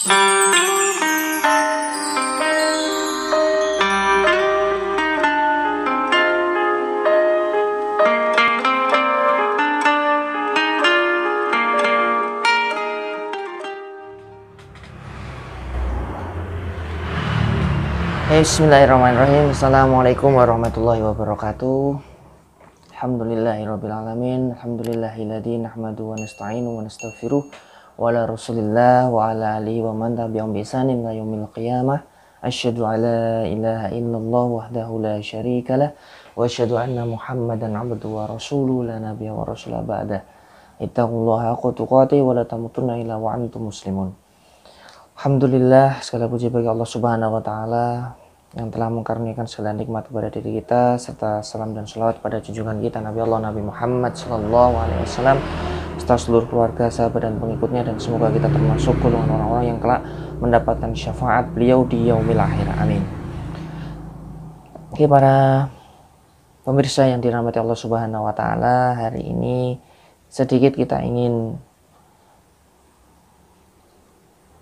Bismillahirrahmanirrahim. Assalamualaikum warahmatullahi wabarakatuh. Alhamdulillahirrabbilalamin. Alhamdulillahilladzi nahmadu wa nasta'inu wa nastaghfiruh wa ala rasulillah wa ala alihi wa man tabi'ahum bi ihsanin ila yaumil qiyamah. Asyhadu an la ilaha illallah wahdahu la syarikalah wa asyhadu anna Muhammadan abduhu wa rasuluhu la nabiyya wa rasula ba'da. Ittaqullaha haqqa tuqatih wa la tamutunna illa wa antum muslimun. Alhamdulillah, segala puji bagi Allah Subhanahu wa taala yang telah mengkaruniakan segala nikmat kepada diri kita, serta salam dan salawat pada junjungan kita Nabi Allah Nabi Muhammad sallallahu alaihi wasallam serta seluruh keluarga, sahabat dan pengikutnya, dan semoga kita termasuk golongan orang-orang yang kelak mendapatkan syafaat beliau di yaumil akhir. Amin. Oke, para pemirsa yang dirahmati Allah Subhanahu wa taala, hari ini sedikit kita ingin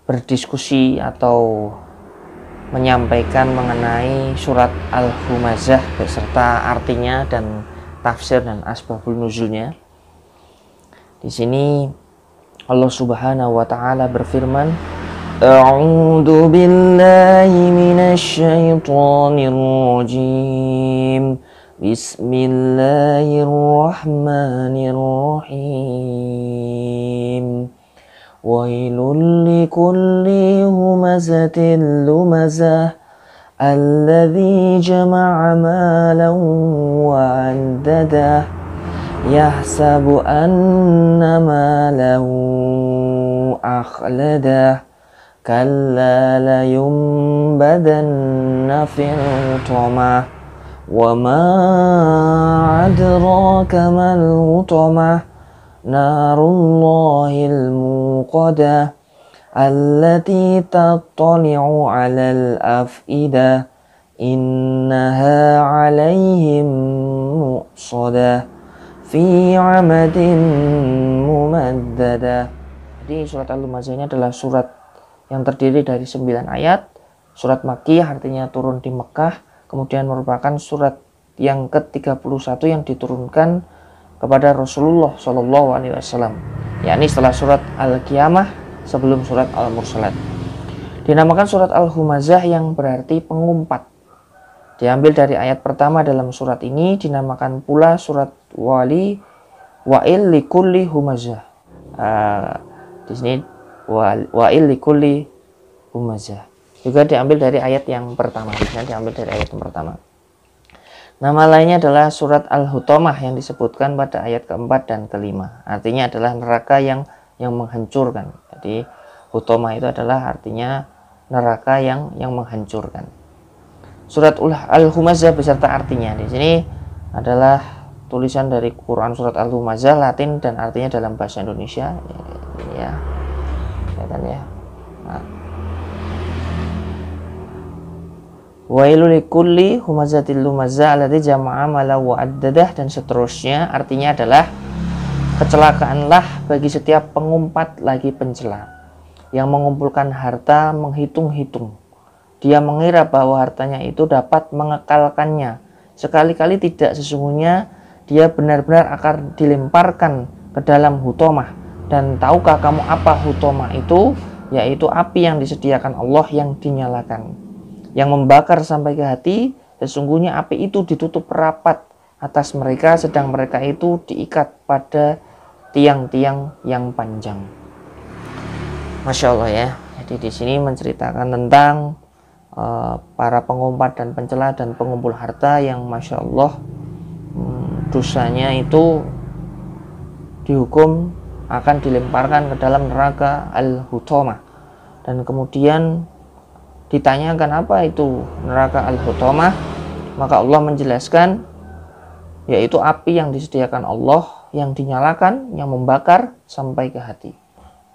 berdiskusi atau menyampaikan mengenai surat Al-Humazah beserta artinya dan tafsir dan asbabul nuzulnya. Di sini Allah Subhanahu wa taala berfirman, A'udzu billahi minasy syaithanir rajim. Bismillahirrahmanirrahim. Wailul likulli humazatin lumazah alladzi jama'a malan wa 'addadah yahsabu anna malahu akhladah kalla la yumbadanna fil hutamah wa ma adraka mal hutamah narullahil muqadah allati tattali'u 'alal af'idah innaha 'alaihim muqsadah fi 'amadin mumaddadah. Jadi surat Al-Humazah ini adalah surat yang terdiri dari 9 ayat. Surat Makkiyah, artinya turun di Mekah, kemudian merupakan surat yang ke-31 yang diturunkan kepada Rasulullah Shallallahu Alaihi Wasallam, yakni setelah surat Al-Qiyamah, sebelum surat Al-Mursalat. Dinamakan surat Al-Humazah yang berarti pengumpat. Diambil dari ayat pertama dalam surat ini. Dinamakan pula surat Wail likulli humazah. Di sini Wail likulli humazah juga diambil dari ayat yang pertama. Nama lainnya adalah surat Al-Hutamah yang disebutkan pada ayat keempat dan kelima. Artinya adalah neraka yang menghancurkan. Jadi Hutamah itu adalah artinya neraka yang menghancurkan. Surat Al-Humazah beserta artinya di sini adalah tulisan dari Quran surat Al-Humazah Latin dan artinya dalam bahasa Indonesia. Ya, kelihatan ya. Nah. Wailul likulli humazatil lumazah allati jama'a malahu wa 'addadah, dan seterusnya artinya adalah kecelakaanlah bagi setiap pengumpat lagi pencela yang mengumpulkan harta menghitung-hitung. Dia mengira bahwa hartanya itu dapat mengekalkannya. Sekali-kali tidak, sesungguhnya dia benar-benar akan dilemparkan ke dalam hutamah. Dan tahukah kamu apa hutamah itu? Yaitu api yang disediakan Allah yang dinyalakan, yang membakar sampai ke hati. Sesungguhnya api itu ditutup rapat atas mereka, sedang mereka itu diikat pada tiang-tiang yang panjang. Masya Allah ya. Jadi di sini menceritakan tentang para pengumpat dan pencela dan pengumpul harta yang Masya Allah dosanya itu dihukum akan dilemparkan ke dalam neraka Al-Hutamah. Dan kemudian ditanyakan apa itu neraka Al-Hutamah, maka Allah menjelaskan yaitu api yang disediakan Allah yang dinyalakan, yang membakar sampai ke hati.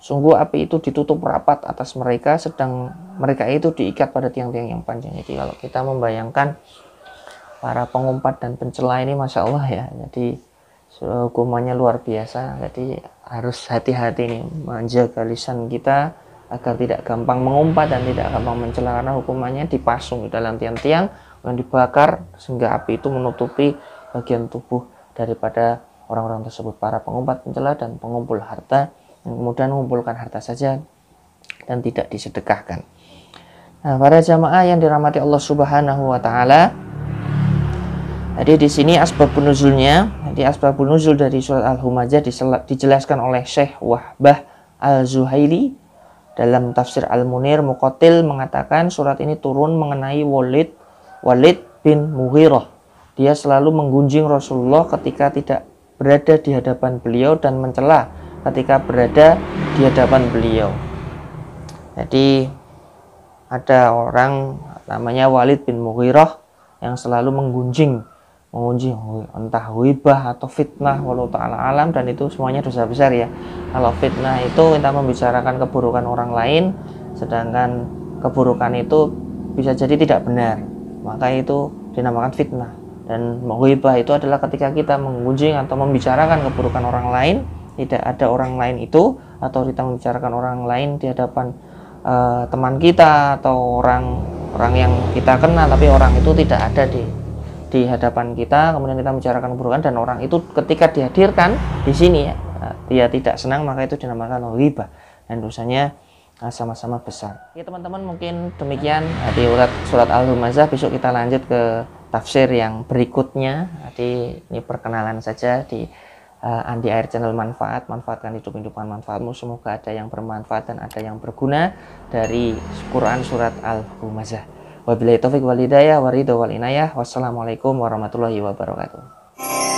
Sungguh api itu ditutup rapat atas mereka, sedang mereka itu diikat pada tiang-tiang yang panjang. Jadi kalau kita membayangkan para pengumpat dan pencela ini, Masya Allah ya, jadi hukumannya luar biasa. Jadi harus hati-hati nih menjaga lisan kita agar tidak gampang mengumpat dan tidak gampang mencela, karena hukumannya dipasung di dalam tiang-tiang yang dibakar sehingga api itu menutupi bagian tubuh daripada orang-orang tersebut, para pengumpat, pencela, dan pengumpul harta, yang kemudian mengumpulkan harta saja dan tidak disedekahkan. Nah, para jamaah yang dirahmati Allah Subhanahu wa taala, jadi di sini asbabun nuzulnya, jadi asbabun nuzul dari surat Al-Humazah dijelaskan oleh Syekh Wahbah Al-Zuhaili dalam tafsir Al-Munir. Muqatil mengatakan surat ini turun mengenai Walid bin Mughirah. Dia selalu menggunjing Rasulullah ketika tidak berada di hadapan beliau dan mencela ketika berada di hadapan beliau. Jadi ada orang namanya Walid bin Mughirah yang selalu menggunjing entah ghibah atau fitnah, walau ta'ala alam, dan itu semuanya dosa besar ya. Kalau fitnah itu kita membicarakan keburukan orang lain, sedangkan keburukan itu bisa jadi tidak benar, maka itu dinamakan fitnah. Dan ghibah itu adalah ketika kita menggunjing atau membicarakan keburukan orang lain, tidak ada orang lain itu, atau kita membicarakan orang lain di hadapan teman kita atau orang yang kita kenal, tapi orang itu tidak ada di hadapan kita, kemudian kita membicarakan keburukan dan orang itu ketika dihadirkan di sini ya, dia tidak senang, maka itu dinamakan ghibah dan dosanya sama-sama besar. Ya teman-teman, mungkin demikian di surat Al-Humazah. Besok kita lanjut ke tafsir yang berikutnya. Jadi ini perkenalan saja di Andi Air Channel Manfaat. Manfaatkan hidup-hidupan manfaatmu. Semoga ada yang bermanfaat dan ada yang berguna dari Quran surat Al-Humazah. Wabillahi taufiq wal hidayah, waridho wal inayah. Wassalamualaikum warahmatullahi wabarakatuh.